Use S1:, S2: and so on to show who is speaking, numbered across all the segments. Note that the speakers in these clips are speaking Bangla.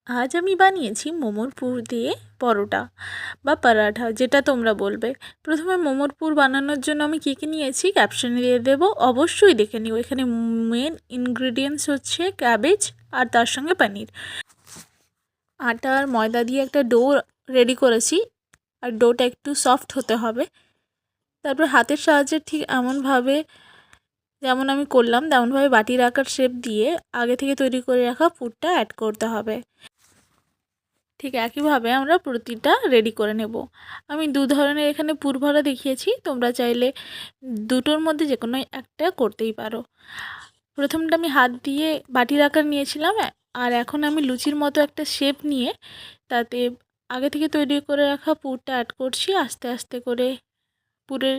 S1: আজ আমি বানিয়েছি মোমোর পুর দিয়ে পরোটা বা পরাঠা, যেটা তোমরা বলবে। প্রথমে মোমোর পুর বানানোর জন্য আমি কী কী নিয়েছি ক্যাপশনে দিয়ে দেবো, অবশ্যই দেখে নিও। এখানে মেন ইনগ্রিডিয়েন্টস হচ্ছে ক্যাবেজ আর তার সঙ্গে পনির। আটা আর ময়দা দিয়ে একটা ডো রেডি করেছি, আর ডোটা একটু সফট হতে হবে। তারপর হাতের সাহায্যে ঠিক এমনভাবে যেমন আমি করলাম তেমনভাবে বাটির আকার শেপ দিয়ে আগে থেকে তৈরি করে রাখা পুরটা অ্যাড করতে হবে। ঠিক একইভাবে আমরা প্রতিটা রেডি করে নেব। আমি দু ধরনের এখানে পুর ভরা দেখিয়েছি, তোমরা চাইলে দুটোর মধ্যে যে কোনো একটা করতেই পারো। প্রথমটা আমি হাত দিয়ে বাটির আকার নিয়েছিলাম, আর এখন আমি লুচির মতো একটা শেপ নিয়ে তাতে আগে থেকে তৈরি করে রাখা পুরটা অ্যাড করছি। আস্তে আস্তে করে পুরের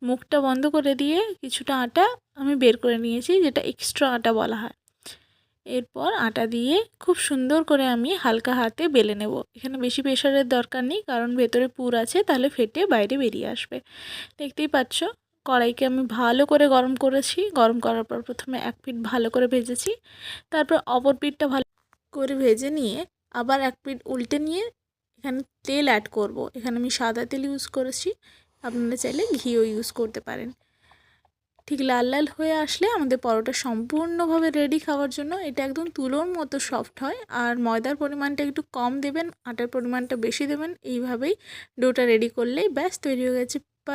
S1: মুখটা বন্ধ করে দিয়ে কিছুটা আটা আমি বের করে নিয়েছি, যেটা এক্সট্রা আটা বলা হয়। এরপর আটা দিয়ে খুব সুন্দর করে আমি হালকা হাতে বেলে নেব। এখানে বেশি প্রেশারের দরকার নেই, কারণ ভেতরে পুর আছে, তাহলে ফেটে বাইরে বেরিয়ে আসবে। দেখতেই পাচ্ছ কড়াইকে আমি ভালো করে গরম করেছি। গরম করার পর প্রথমে এক পিঠ ভালো করে ভেজেছি, তারপর অপর পিঠটা ভালো করে ভেজে নিয়ে আবার এক পিঠ উল্টে নিয়ে এখানে তেল অ্যাড করব। এখানে আমি সাদা তেল ইউজ করেছি, আপনারা চাইলে ঘিও ইউজ করতে পারেন। ঠিক লাল লাল হয়ে আসলে আমাদের পরোটা সম্পূর্ণভাবে রেডি খাওয়ার জন্য। এটা একদম তুলোর মতো সফট হয়, আর ময়দার পরিমাণটা একটু কম দেবেন, আটার পরিমাণটা বেশি দেবেন। এইভাবেই ডোটা রেডি করলেই ব্যাস তৈরি হয়ে গেছে